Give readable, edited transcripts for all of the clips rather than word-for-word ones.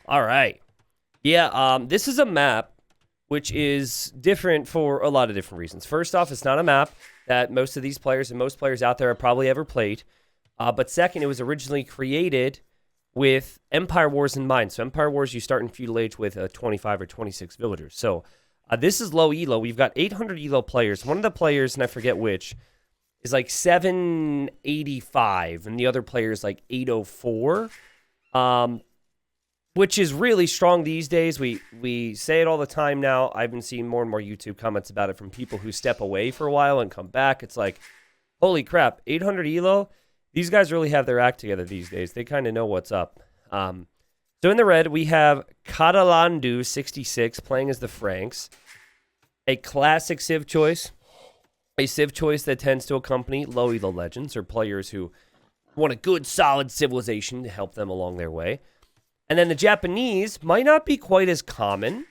All right. Yeah, this is a map which is different for a lot of different reasons. First off, it's not a map that most of these players and most players out there have probably ever played. But second, it was originally created with Empire Wars in mind. So Empire Wars, you start in feudal age with 25 or 26 villagers. So this is low elo. We've got 800 elo players. One of the players, and I forget which, is like 785, and the other player is like 804. Which is really strong these days. We say it all the time now. I've been seeing more and more YouTube comments about it from people who step away for a while and come back. It's like, holy crap, 800 elo? These guys really have their act together these days. They kind of know what's up. So in the red, we have Catalandu 66 playing as the Franks. A classic Civ choice. A Civ choice that tends to accompany low elo legends or players who want a good, solid civilization to help them along their way. And then the Japanese might not be quite as common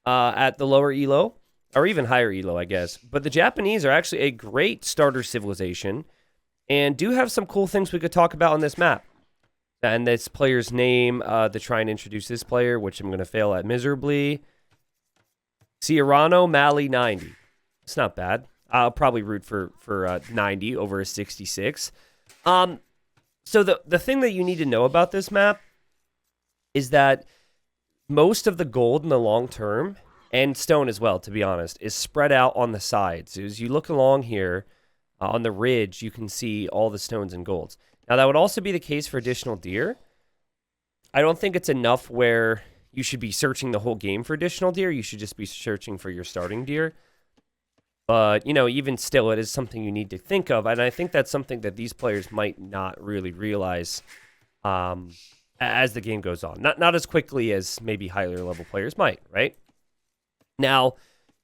at the lower elo, or even higher elo, I guess. But the Japanese are actually a great starter civilization and do have some cool things we could talk about on this map. And this player's name, to try and introduce this player, which I'm going to fail at miserably. Ciarano Mali 90. It's not bad. I'll probably root for 90 over a 66. So the thing that you need to know about this map is that most of the gold in the long term, and stone as well, to be honest, is spread out on the sides. As you look along here on the ridge, you can see all the stones and golds. Now, that would also be the case for additional deer. I don't think it's enough where you should be searching the whole game for additional deer. You should just be searching for your starting deer. But, you know, even still, it is something you need to think of. And I think that's something that these players might not really realize as the game goes on. Not as quickly as maybe higher level players might, right? Now,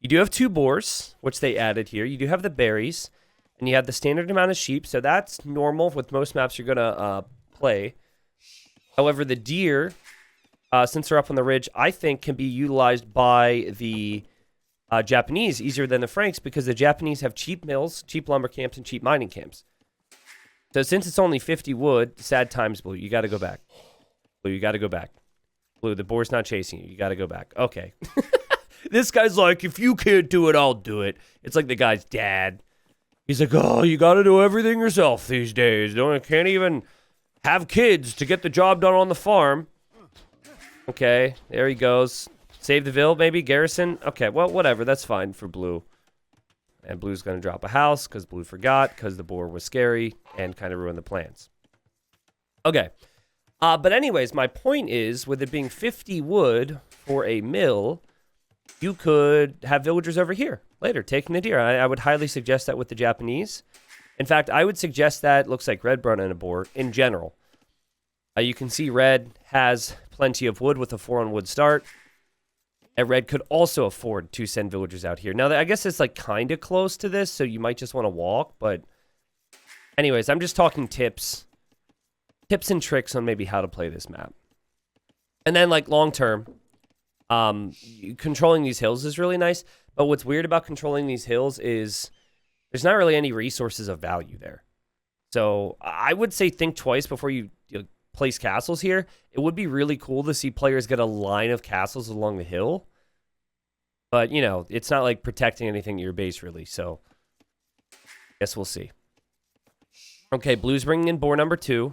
you do have 2 boars, which they added here. You do have the berries, and you have the standard amount of sheep. So that's normal with most maps you're going to play. However, the deer, since they're up on the ridge, I think can be utilized by the Japanese easier than the Franks because the Japanese have cheap mills, cheap lumber camps, and cheap mining camps. So since it's only 50 wood, sad times, Blue, you got to go back. Blue, you got to go back. Blue, the boar's not chasing you. You got to go back. Okay. This guy's like, if you can't do it, I'll do it. It's like the guy's dad. He's like, oh, you got to do everything yourself these days. Can't even have kids to get the job done on the farm. Okay, there he goes. Save the Ville, maybe? Garrison? Okay, well, whatever. That's fine for Blue. And Blue's going to drop a house because Blue forgot because the boar was scary and kind of ruined the plans. Okay. But anyways, my point is, with it being 50 wood for a mill, you could have villagers over here later taking the deer. I would highly suggest that with the Japanese. In fact, I would suggest that. Looks like red brought in a boar in general. You can see red has plenty of wood with a 4 on wood start. And red could also afford to send villagers out here. Now, I guess it's like kind of close to this, so you might just want to walk. But anyways, I'm just talking tips and tricks on maybe how to play this map. And then, like, long term, controlling these hills is really nice. But what's weird about controlling these hills is there's not really any resources of value there. So I would say think twice before you place castles here. It would be really cool to see players get a line of castles along the hill. But, you know, it's not like protecting anything at your base, really. So I guess we'll see. Okay, Blue's bringing in boar number 2.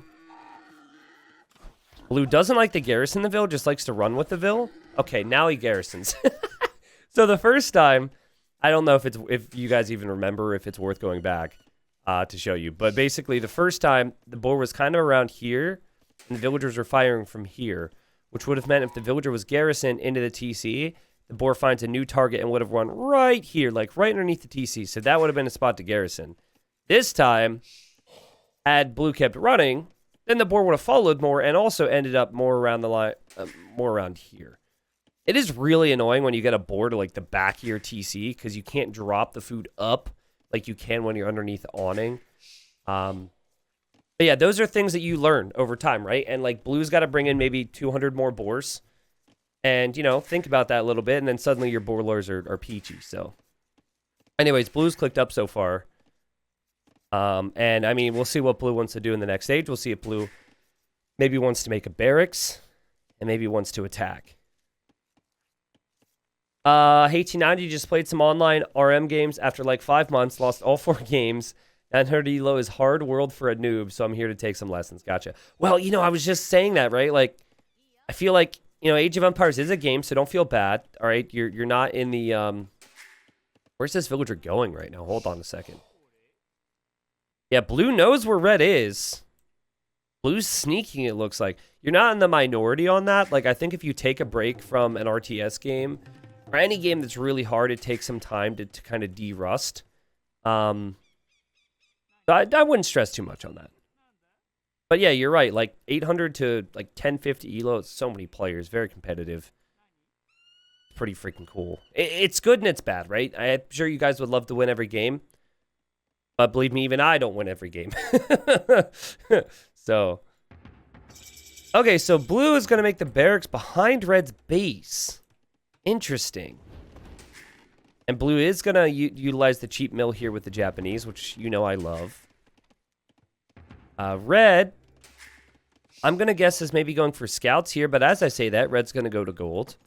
Blue doesn't like the garrison the Ville, just likes to run with the Ville. Okay, now he garrisons. So the first time, I don't know if you guys even remember, if it's worth going back to show you. But basically, the first time, the boar was kind of around here, and the villagers were firing from here, which would have meant if the villager was garrisoned into the TC, the boar finds a new target and would have run right here, like right underneath the TC. So that would have been a spot to garrison. This time, had Blue kept running, then the boar would have followed more and also ended up more around the line, more around here. It is really annoying when you get a boar to like the back of your TC because you can't drop the food up like you can when you're underneath the awning. But yeah, those are things that you learn over time, right? And like Blue's got to bring in maybe 200 more boars. And, you know, think about that a little bit. And then suddenly your boar lures are peachy. So anyways, Blue's clicked up so far. And I mean, we'll see what Blue wants to do in the next stage. We'll see if Blue maybe wants to make a barracks and maybe wants to attack. H90 just played some online RM games after like 5 months, lost all 4 games. 900 elo is hard world for a noob, so I'm here to take some lessons. Gotcha. Well, you know, I was just saying that, right? Like, I feel like, you know, Age of Empires is a game, so don't feel bad. All right, you're not in the where's this villager going right now? Hold on a second. Yeah, blue knows where red is. Blue's sneaking, it looks like. You're not in the minority on that. Like, I think if you take a break from an RTS game, or any game that's really hard, it takes some time to kind of de-rust. I wouldn't stress too much on that. But yeah, you're right. Like 800 to like 1050 elo, it's so many players, very competitive. Pretty freaking cool. It's good and it's bad, right? I'm sure you guys would love to win every game. But believe me, even I don't win every game. So, okay, so blue is going to make the barracks behind red's base. Interesting. And blue is going to utilize the cheap mill here with the Japanese, which you know I love. Red, I'm going to guess is maybe going for scouts here, but as I say that, red's going to go to gold.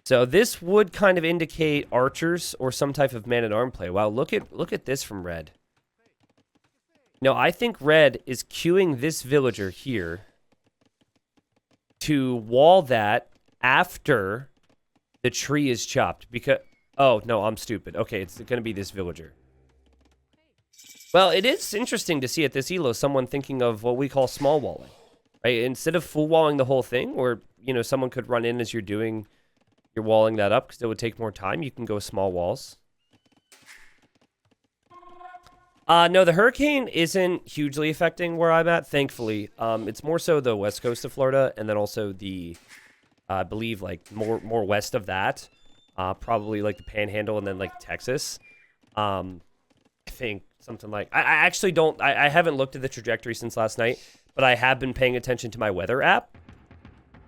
So this would kind of indicate archers or some type of man-at-arm play. Wow, look at this from red. No, I think red is queuing this villager here to wall that after the tree is chopped. Because, oh, no, I'm stupid. Okay, it's going to be this villager. Well, it is interesting to see at this elo someone thinking of what we call small walling. Right? Instead of full walling the whole thing, or, you know, someone could run in as you're walling that up because it would take more time. You can go small walls. No, the hurricane isn't hugely affecting where I'm at, thankfully. It's more so the west coast of Florida, and then also the, I believe, like, more west of that. Probably, like, the Panhandle and then, like, Texas. I think something like... I actually don't... I haven't looked at the trajectory since last night, but I have been paying attention to my weather app.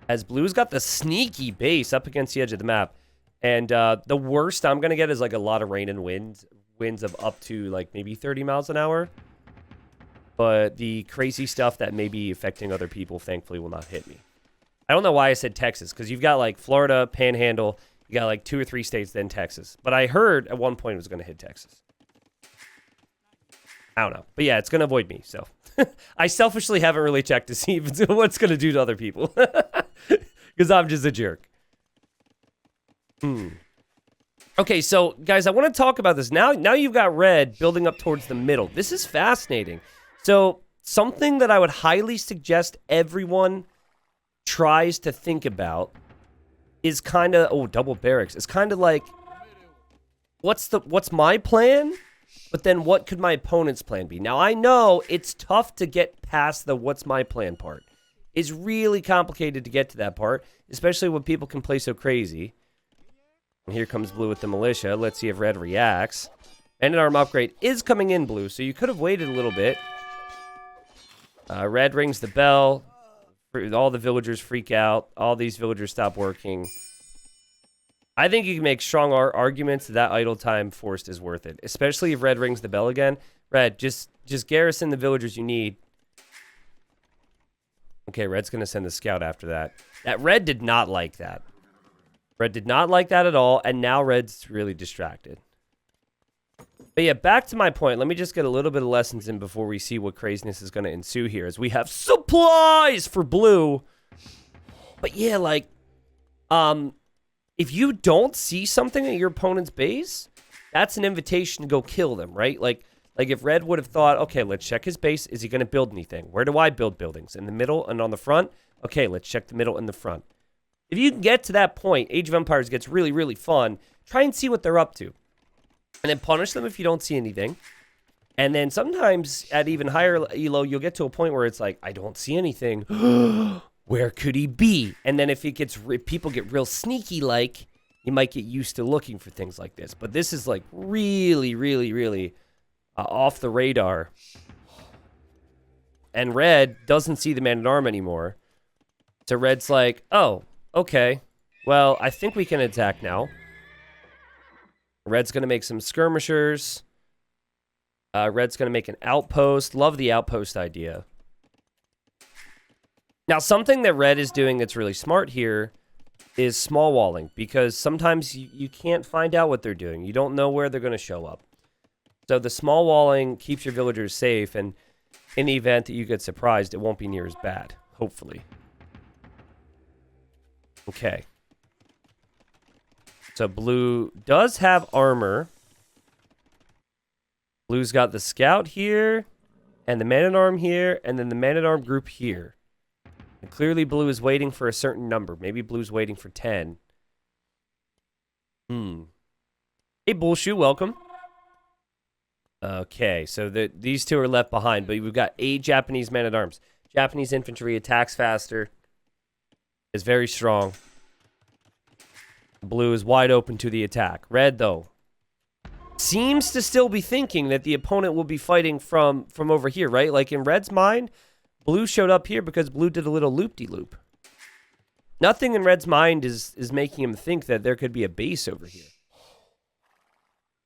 As blue's got the sneaky base up against the edge of the map. And the worst I'm going to get is, like, a lot of rain and wind. Winds of up to like maybe 30 miles an hour, but the crazy stuff that may be affecting other people thankfully will not hit me. I don't know why I said Texas, because you've got like Florida, Panhandle, you got like 2 or 3 states, then Texas. But I heard at one point it was going to hit Texas. I don't know, but yeah, it's going to avoid me. So I selfishly haven't really checked to see if it's, what's going to do to other people, because I'm just a jerk. Okay, so, guys, I want to talk about this. Now you've got red building up towards the middle. This is fascinating. So, something that I would highly suggest everyone tries to think about is kind of... Oh, double barracks. It's kind of like, what's my plan? But then what could my opponent's plan be? Now, I know it's tough to get past the what's my plan part. It's really complicated to get to that part, especially when people can play so crazy. And here comes blue with the militia. Let's see if red reacts. And an arm upgrade is coming in, blue, so you could have waited a little bit. Red rings the bell. All the villagers freak out. All these villagers stop working. I think you can make strong arguments that idle time forced is worth it, especially if red rings the bell again. Red, just garrison the villagers you need. Okay, red's going to send the scout after that. That red did not like that. Red did not like that at all, and now red's really distracted. But yeah, back to my point. Let me just get a little bit of lessons in before we see what craziness is going to ensue here, as we have supplies for blue. But yeah, like, if you don't see something at your opponent's base, that's an invitation to go kill them, right? Like if red would have thought, okay, let's check his base. Is he going to build anything? Where do I build buildings? In the middle and on the front? Okay, let's check the middle and the front. If you can get to that point, Age of Empires gets really, really fun. Try and see what they're up to. And then punish them if you don't see anything. And then sometimes at even higher elo, you'll get to a point where it's like, I don't see anything. Where could he be? And then if people get real sneaky like, you might get used to looking for things like this. But this is like really, really, really off the radar. And red doesn't see the man-at-arm anymore. So red's like, oh, okay, well, I think we can attack now. Red's going to make some skirmishers. Red's going to make an outpost. Love the outpost idea. Now, something that red is doing that's really smart here is small walling, because sometimes you can't find out what they're doing. You don't know where they're going to show up. So the small walling keeps your villagers safe, and in the event that you get surprised, it won't be near as bad, hopefully. Okay. So blue does have armor. Blue's got the scout here, and the man-at-arm here, and then the man-at-arm group here. And clearly blue is waiting for a certain number. Maybe blue's waiting for 10. Hey, Bullshoe, welcome. Okay, so these two are left behind, but we've got 8 Japanese men-at-arms. Japanese infantry attacks faster. Is very strong. Blue is wide open to the attack. Red, though, seems to still be thinking that the opponent will be fighting from over here, right? Like in red's mind, blue showed up here because blue did a little loop-de-loop. Nothing in red's mind is making him think that there could be a base over here.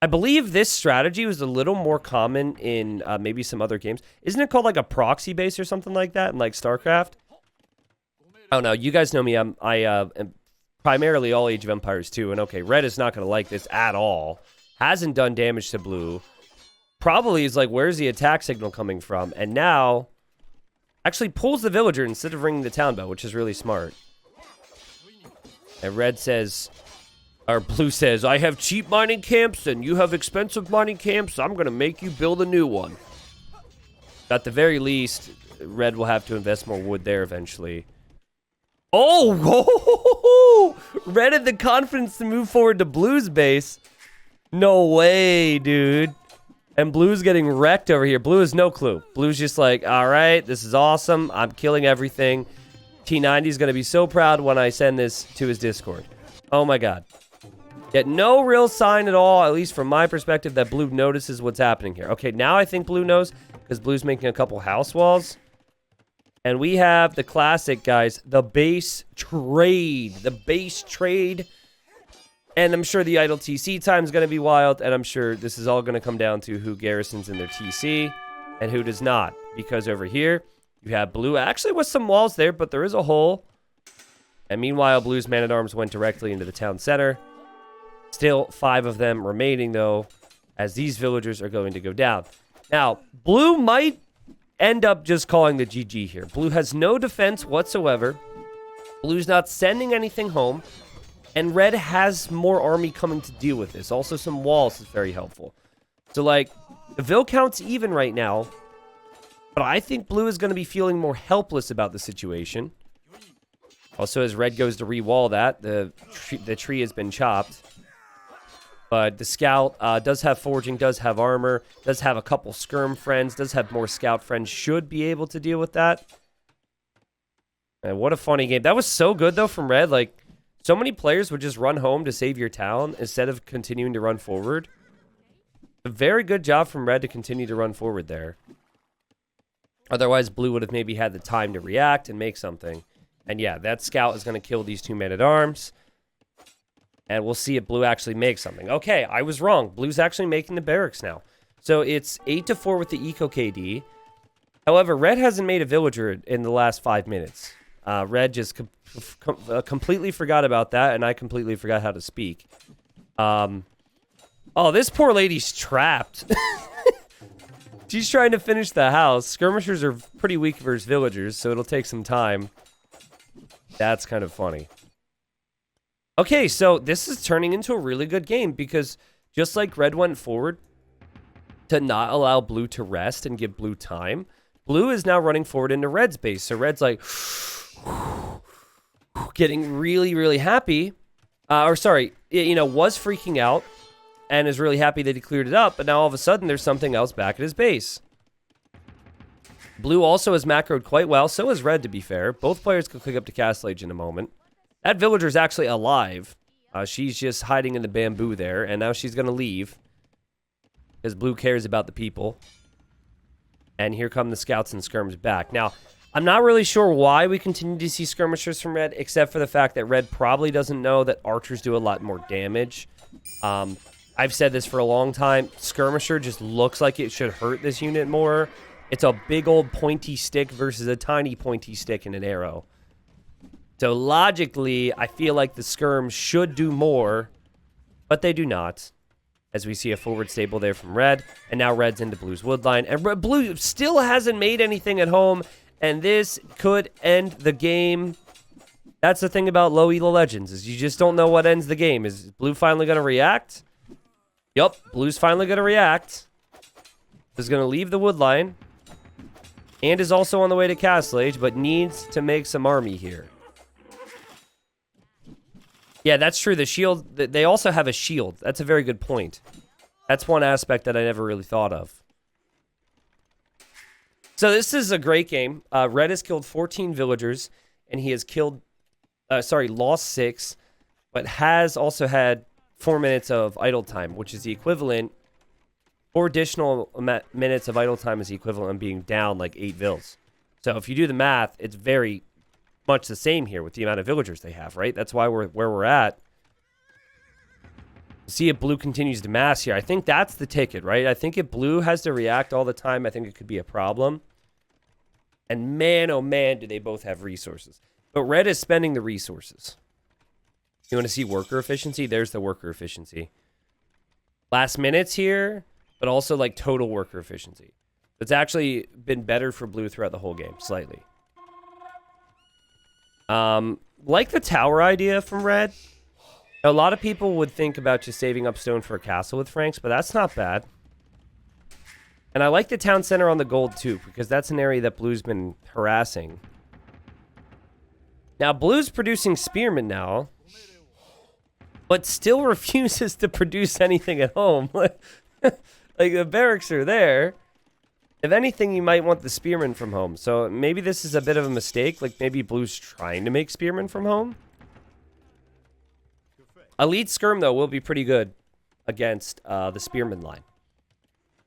I believe this strategy was a little more common in maybe some other games. Isn't it called like a proxy base or something like that in like StarCraft? I don't know. You guys know me. I am primarily all Age of Empires 2. And okay, red is not going to like this at all. Hasn't done damage to blue. Probably is like, where's the attack signal coming from? And now actually pulls the villager instead of ringing the town bell, which is really smart. And red says... Or blue says, I have cheap mining camps and you have expensive mining camps. I'm going to make you build a new one. At the very least, red will have to invest more wood there eventually. Oh! Red had the confidence to move forward to blue's base. No way, dude. And blue's getting wrecked over here. Blue has no clue. Blue's just like, all right, this is awesome. I'm killing everything. T90 is going to be so proud when I send this to his Discord. Oh my god. Yet no real sign at all, at least from my perspective, that blue notices what's happening here. Okay, now I think blue knows, because blue's making a couple house walls. And we have the classic, guys, the base trade. The base trade. And I'm sure the idle TC time is going to be wild, and I'm sure this is all going to come down to who garrisons in their TC and who does not. Because over here, you have blue, actually with some walls there, but there is a hole. And meanwhile, blue's man-at-arms went directly into the town center. Still 5 of them remaining, though, as these villagers are going to go down. Now, blue might end up just calling the GG here. Blue has no defense whatsoever. Blue's not sending anything home. And red has more army coming to deal with this. Also, some walls is very helpful. So, like, the Vil count's even right now. But I think blue is going to be feeling more helpless about the situation. Also, as red goes to re-wall that, the tree has been chopped. But the scout does have forging, does have armor, does have a couple skirm friends, does have more scout friends, should be able to deal with that. And what a funny game. That was so good, though, from red. Like, so many players would just run home to save your town instead of continuing to run forward. A very good job from red to continue to run forward there. Otherwise, blue would have maybe had the time to react and make something. And yeah, that scout is going to kill these 2 men-at-arms. And we'll see if blue actually makes something. Okay, I was wrong. Blue's actually making the barracks now. So it's 8-4 with the eco KD. However, red hasn't made a villager in the last 5 minutes. Red just completely forgot about that, and I completely forgot how to speak. Oh, this poor lady's trapped. She's trying to finish the house. Skirmishers are pretty weak versus villagers, so it'll take some time. That's kind of funny. Okay, so this is turning into a really good game because just like red went forward to not allow blue to rest and give blue time, blue is now running forward into red's base. So red's like getting really, really happy. Was freaking out and is really happy that he cleared it up. But now all of a sudden there's something else back at his base. Blue also has macroed quite well. So is red, to be fair. Both players could click up to Castle Age in a moment. That villager's actually alive. She's just hiding in the bamboo there, and now she's going to leave. Because blue cares about the people. And here come the scouts and skirms back. Now, I'm not really sure why we continue to see skirmishers from red, except for the fact that red probably doesn't know that archers do a lot more damage. I've said this for a long time. Skirmisher just looks like it should hurt this unit more. It's a big old pointy stick versus a tiny pointy stick and an arrow. So logically, I feel like the skirm should do more, but they do not. As we see a forward stable there from red, and now red's into blue's woodline. And blue still hasn't made anything at home, and this could end the game. That's the thing about low elo legends, is you just don't know what ends the game. Is blue finally going to react? Yup, blue's finally going to react. Is going to leave the woodline, and is also on the way to Castle Age, but needs to make some army here. Yeah, that's true. The shield, they also have a shield. That's a very good point. That's one aspect that I never really thought of. So this is a great game. Red has killed 14 villagers, and he has killed, lost 6, but has also had 4 minutes of idle time, which is the equivalent, 4 additional minutes of idle time is the equivalent of being down like 8 vills. So if you do the math, it's very much the same here with the amount of villagers they have, right? That's why we're where we're at. See if blue continues to mass here. I think that's the ticket, right? I think if blue has to react all the time, I think it could be a problem. And man, oh man, do they both have resources. But red is spending the resources. You want to see worker efficiency? There's the worker efficiency. Last minutes here, but also like total worker efficiency. It's actually been better for blue throughout the whole game, slightly. Like the tower idea from red. A lot of people would think about just saving up stone for a castle with Franks, but that's not bad. And I like the town center on the gold too, because that's an area that blue's been harassing. Now blue's producing spearmen now, but still refuses to produce anything at home. Like the barracks are there. If anything, you might want the spearmen from home. So maybe this is a bit of a mistake. Like maybe blue's trying to make spearmen from home. Elite skirm, though, will be pretty good against the spearman line.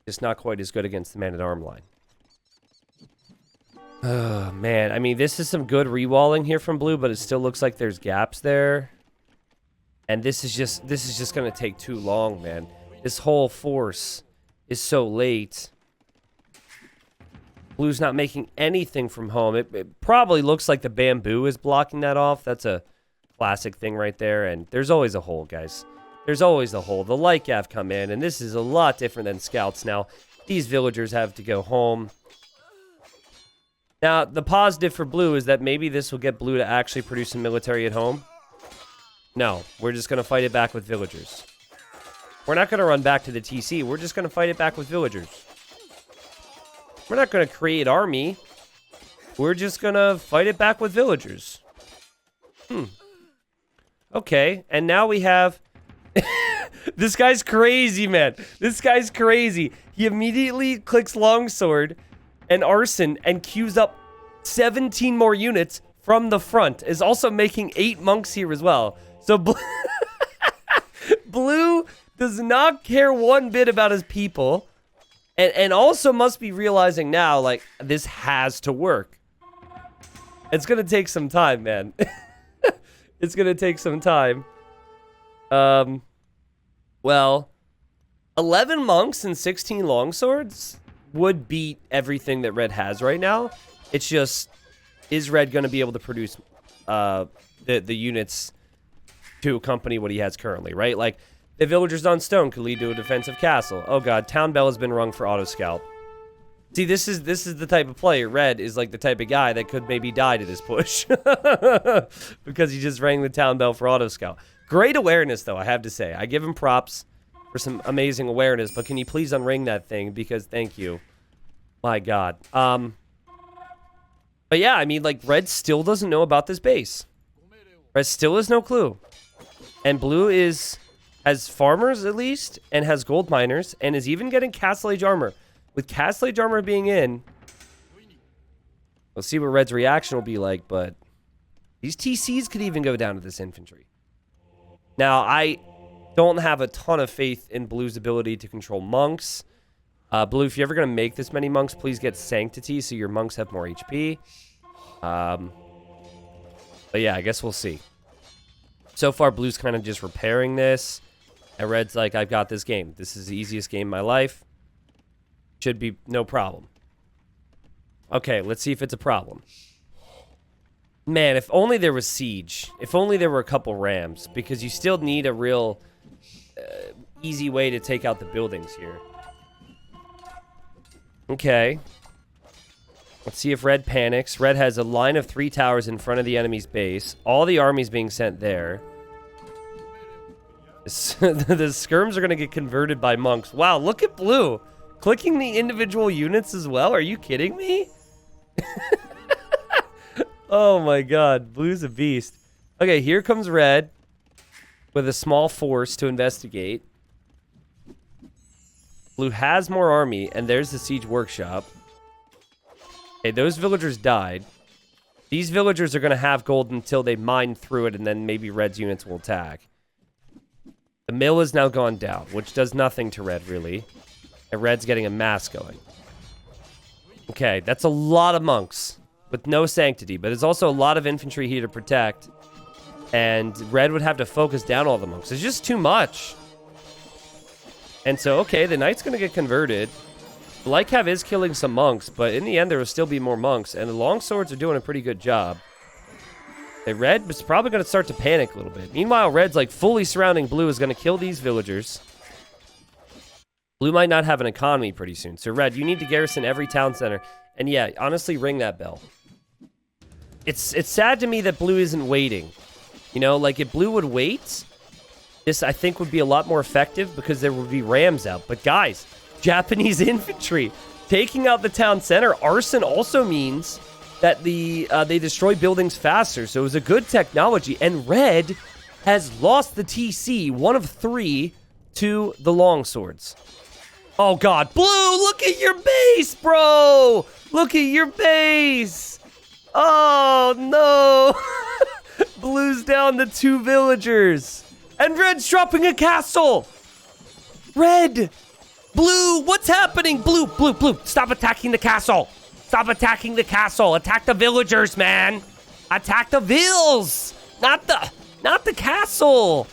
Just not quite as good against the man-at-arm line. Oh, man. I mean, this is some good rewalling here from blue, but it still looks like there's gaps there. And this is just going to take too long, man. This whole force is so late. Blue's not making anything from home. It probably looks like the bamboo is blocking that off. That's a classic thing right there. And there's always a hole, guys. There's always a hole. The light gav come in, and this is a lot different than scouts now. These villagers have to go home. Now, the positive for blue is that maybe this will get blue to actually produce some military at home. No, we're just going to fight it back with villagers. We're not going to run back to the TC. We're just going to fight it back with villagers. We're not going to create army. We're just going to fight it back with villagers. Okay, and now we have... This guy's crazy, man. This guy's crazy. He immediately clicks longsword and arson and queues up 17 more units from the front. Is also making 8 monks here as well. So blue does not care one bit about his people. And also must be realizing now, like, this has to work. It's going to take some time, man. It's going to take some time. Well, 11 monks and 16 longswords would beat everything that red has right now. It's just, is red going to be able to produce the units to accompany what he has currently, right? Like, the villagers on stone could lead to a defensive castle. Oh god, town bell has been rung for auto scout. See, this is the type of player. Red is like the type of guy that could maybe die to this push. Because he just rang the town bell for auto scout. Great awareness, though, I have to say. I give him props for some amazing awareness, but can you please unring that thing? Because thank you. My god. But yeah, I mean, like, red still doesn't know about this base. Red still has no clue. And blue has farmers, at least, and has gold miners, and is even getting Castle Age armor. With Castle Age armor being in, we'll see what red's reaction will be like, but these TCs could even go down to this infantry. Now, I don't have a ton of faith in blue's ability to control monks. Blue, if you're ever going to make this many monks, please get Sanctity so your monks have more HP. But yeah, I guess we'll see. So far, blue's kind of just repairing this. And red's like, I've got this game. This is the easiest game in my life. Should be no problem. Okay, let's see if it's a problem. Man, if only there was siege. If only there were a couple rams. Because you still need a real easy way to take out the buildings here. Okay. Let's see if Red panics. Red has a line of 3 towers in front of the enemy's base. All the armies being sent there. The skirms are going to get converted by monks. Wow, look at Blue. Clicking the individual units as well? Are you kidding me? Oh my god, Blue's a beast. Okay, here comes Red with a small force to investigate. Blue has more army, and there's the siege workshop. Okay, those villagers died. These villagers are going to have gold until they mine through it, and then maybe Red's units will attack. The mill has now gone down, which does nothing to Red, really. And Red's getting a mass going. Okay, that's a lot of monks with no sanctity, but there's also a lot of infantry here to protect. And Red would have to focus down all the monks. It's just too much. And so, okay, the knight's going to get converted. The Lycav is killing some monks, but in the end, there will still be more monks. And the longswords are doing a pretty good job. Okay, Red is probably going to start to panic a little bit. Meanwhile, Red's like fully surrounding Blue, is going to kill these villagers. Blue might not have an economy pretty soon. So, Red, you need to garrison every town center. And yeah, honestly, ring that bell. It's sad to me that Blue isn't waiting. You know, like if Blue would wait, this I think would be a lot more effective because there would be rams out. But guys, Japanese infantry taking out the town center. Arson also means that they destroy buildings faster. So it was a good technology. And Red has lost the TC, 1 of 3, to the longswords. Oh god, Blue, look at your base, bro! Look at your base! Oh no! Blue's down to 2 villagers. And Red's dropping a castle! Red! Blue, what's happening? Blue, stop attacking the castle! Stop attacking the castle! Attack the villagers, man! Attack the vills! Not the castle!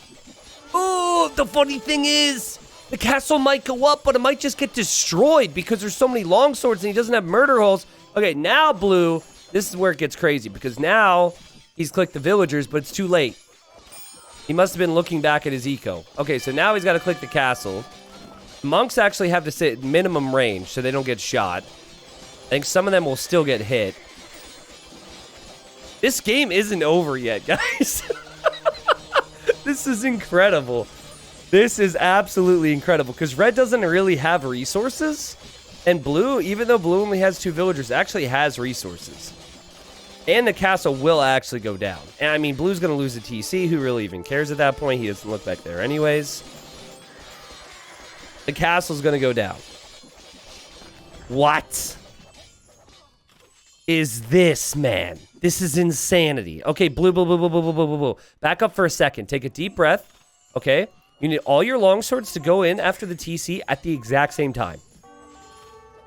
Oh, the funny thing is, the castle might go up, but it might just get destroyed because there's so many longswords and he doesn't have murder holes. Okay, now Blue, this is where it gets crazy because now he's clicked the villagers, but it's too late. He must have been looking back at his eco. Okay, so now he's got to click the castle. Monks actually have to sit minimum range so they don't get shot. I think some of them will still get hit. This game isn't over yet, guys. This is incredible. This is absolutely incredible because Red doesn't really have resources. And Blue, even though Blue only has 2 villagers, actually has resources. And the castle will actually go down. And I mean, Blue's going to lose the TC. Who really even cares at that point? He doesn't look back there anyways. The castle's going to go down. What is this, man? This is insanity. Okay, Blue. Back up for a second. Take a deep breath. Okay? You need all your longswords to go in after the TC at the exact same time.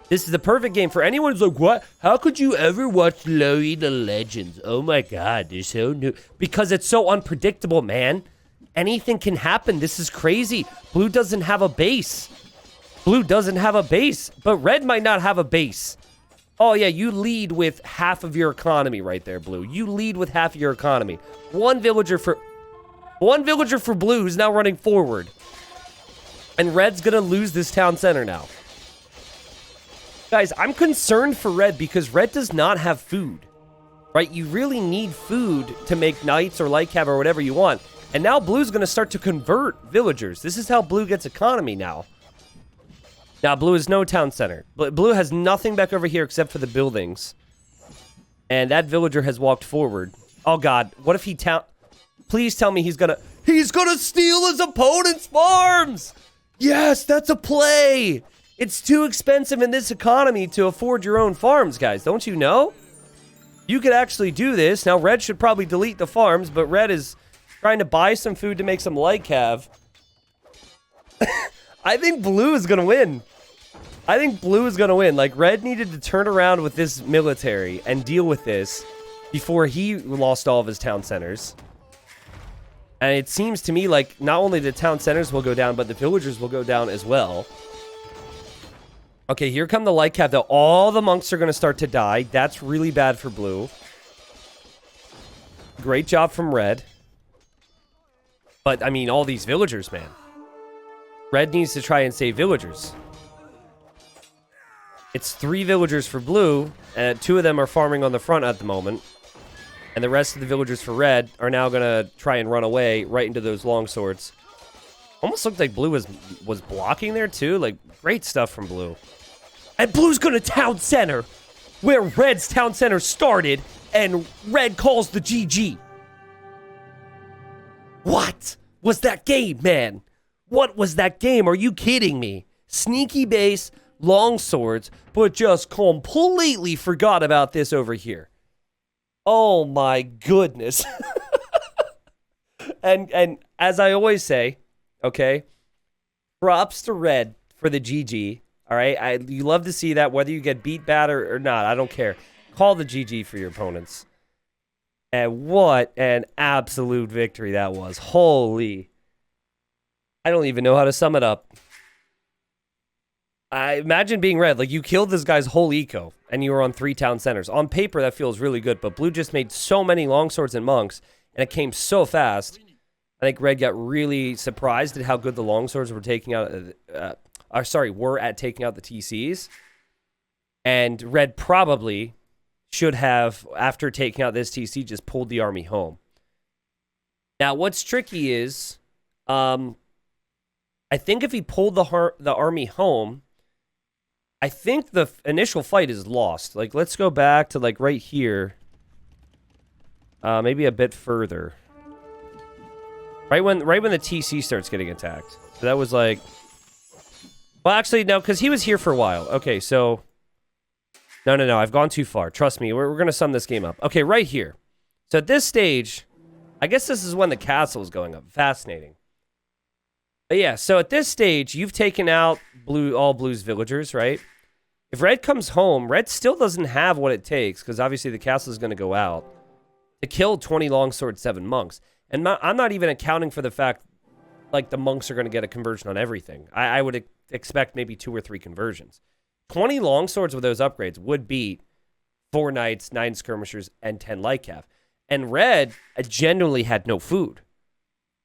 This is the perfect game for anyone who's like, what? How could you ever watch Louis the Legends? Oh my god, they're so new. Because it's so unpredictable, man. Anything can happen. This is crazy. Blue doesn't have a base. Blue doesn't have a base. But Red might not have a base. Oh yeah, you lead with half of your economy right there, Blue. You lead with half of your economy. One villager for Blue who's now running forward. And Red's gonna lose this town center now. Guys, I'm concerned for Red because Red does not have food. Right? You really need food to make knights or Lycav or whatever you want. And now Blue's gonna start to convert villagers. This is how Blue gets economy now. Now, Blue is no town center. Blue has nothing back over here except for the buildings. And that villager has walked forward. Oh, God. What if he Please tell me he's gonna steal his opponent's farms! Yes, that's a play! It's too expensive in this economy to afford your own farms, guys. Don't you know? You could actually do this. Now, Red should probably delete the farms, but Red is trying to buy some food to make some Lycav. I think Blue is going to win. I think Blue is going to win. Like, Red needed to turn around with this military and deal with this before he lost all of his town centers. And it seems to me like not only the town centers will go down, but the villagers will go down as well. Okay, here come the light cap, though. All the monks are going to start to die. That's really bad for blue. Great job from red. But, I mean, all these villagers, man. Red needs to try and save villagers. It's 3 villagers for blue, and 2 of them are farming on the front at the moment. And the rest of the villagers for red are now going to try and run away right into those longswords. Almost looked like blue was blocking there, too. Like, great stuff from blue. And blue's going to town center, where red's town center started, and red calls the GG. What was that game, man? What was that game? Are you kidding me? Sneaky base, long swords, but just completely forgot about this over here. Oh my goodness. and as I always say, okay, props to red for the GG. All right, you love to see that, whether you get beat bad or not. I don't care. Call the GG for your opponents. And what an absolute victory that was. Holy. I don't even know how to sum it up. I imagine being red. Like, you killed this guy's whole eco, and you were on 3 town centers. On paper, that feels really good, but blue just made so many longswords and monks, and it came so fast. I think red got really surprised at how good the longswords were taking out... were at taking out the TCs. And red probably should have, after taking out this TC, just pulled the army home. Now, what's tricky is, I think if he pulled the army home, I think the initial fight is lost. Like, let's go back to, like, right here. Maybe a bit further. Right when the TC starts getting attacked. So that was, like... Well, actually, no, because he was here for a while. Okay, so... No, I've gone too far. Trust me, we're going to sum this game up. Okay, right here. So at this stage, I guess this is when the castle is going up. Fascinating. But yeah, so at this stage, you've taken out all blue's villagers, right? If red comes home, red still doesn't have what it takes, because obviously the castle is going to go out, to kill 20 longsword, 7 monks. And I'm not even accounting for the fact, like, the monks are going to get a conversion on everything. I would expect maybe 2 or 3 conversions. 20 longswords with those upgrades would beat 4 knights, 9 skirmishers, and 10 light cav. And red genuinely had no food.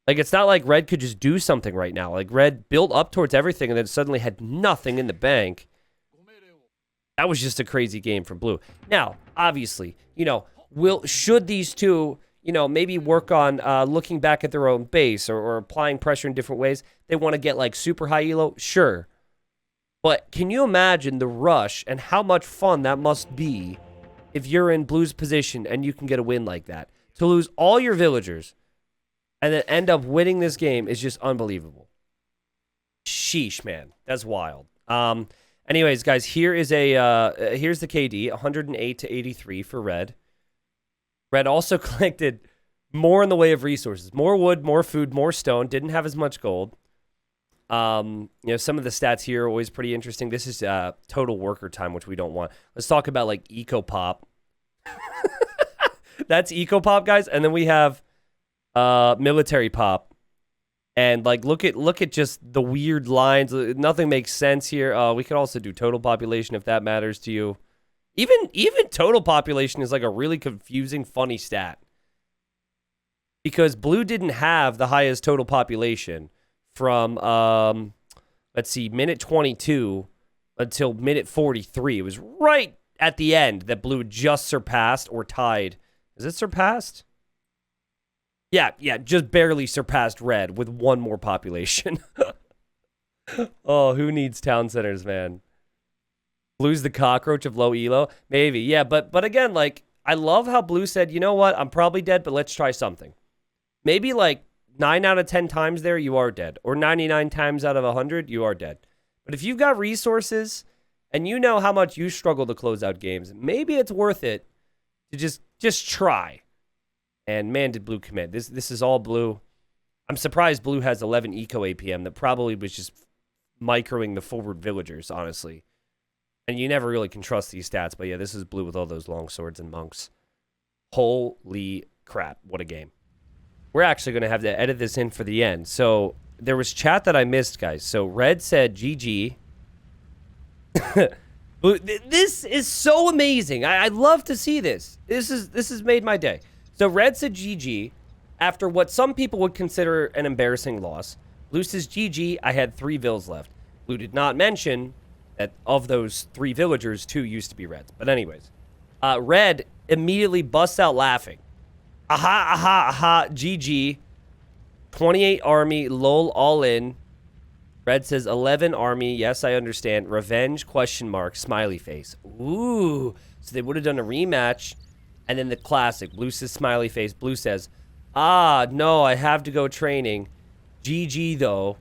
Like, it's not like red could just do something right now. Like, red built up towards everything and then suddenly had nothing in the bank. That was just a crazy game from blue. Now, obviously, you know, should these two, you know, maybe work on looking back at their own base or applying pressure in different ways? They want to get, like, super high elo? Sure. But can you imagine the rush and how much fun that must be if you're in blue's position and you can get a win like that? To lose all your villagers and then end up winning this game is just unbelievable. Sheesh, man. That's wild. Anyways, guys, here's the KD, 108 to 83 for red. Red also collected more in the way of resources. More wood, more food, more stone. Didn't have as much gold. You know, some of the stats here are always pretty interesting. This is total worker time, which we don't want. Let's talk about, like, eco pop. That's eco pop, guys. And then we have military pop. And, like, look at just the weird lines. Nothing makes sense here. We could also do total population if that matters to you. Even total population is, like, a really confusing, funny stat. Because blue didn't have the highest total population from, let's see, minute 22 until minute 43. It was right at the end that blue just surpassed or tied. Is it surpassed? Yeah, just barely surpassed red with 1 more population. Oh, who needs town centers, man? Blue's the cockroach of low elo? Maybe, yeah, but again, like, I love how blue said, you know what, I'm probably dead, but let's try something. Maybe, like, 9 out of 10 times there, you are dead. Or 99 times out of 100, you are dead. But if you've got resources, and you know how much you struggle to close out games, maybe it's worth it to just try. And man, did blue commit. This is all blue. I'm surprised blue has 11 eco APM. That probably was just microing the forward villagers, honestly. And you never really can trust these stats. But yeah, this is blue with all those long swords and monks. Holy crap. What a game. We're actually going to have to edit this in for the end. So there was chat that I missed, guys. So red said GG. This is so amazing. I love to see this. This has made my day. So Red said GG after what some people would consider an embarrassing loss. Blue says GG. I had 3 vills left. Blue did not mention that of those 3 villagers, 2 used to be Reds. But anyways, Red immediately busts out laughing. Aha, aha, aha, GG. 28 army, lol, all in. Red says 11 army. Yes, I understand. Revenge, question mark, smiley face. Ooh. So they would have done a rematch. And then the classic. Blue says smiley face. Blue says, ah, no, I have to go training. GG, though.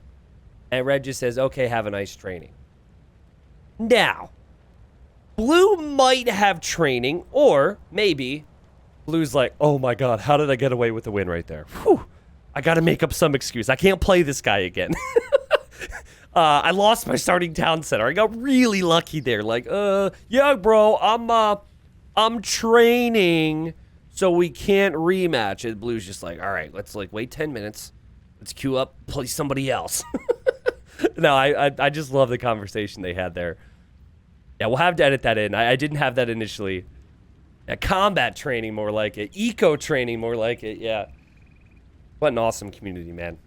And Red just says, okay, have a nice training. Now, Blue might have training, or maybe Blue's like, oh my god, how did I get away with the win right there? Whew. I got to make up some excuse. I can't play this guy again. I lost my starting town center. I got really lucky there. Like, yeah, bro, I'm training, so we can't rematch. And Blue's just like, all right, let's like wait 10 minutes. Let's queue up, play somebody else. No, I just love the conversation they had there. Yeah, we'll have to edit that in. I didn't have that initially. Yeah, combat training, more like it. Eco training, more like it. Yeah. What an awesome community, man.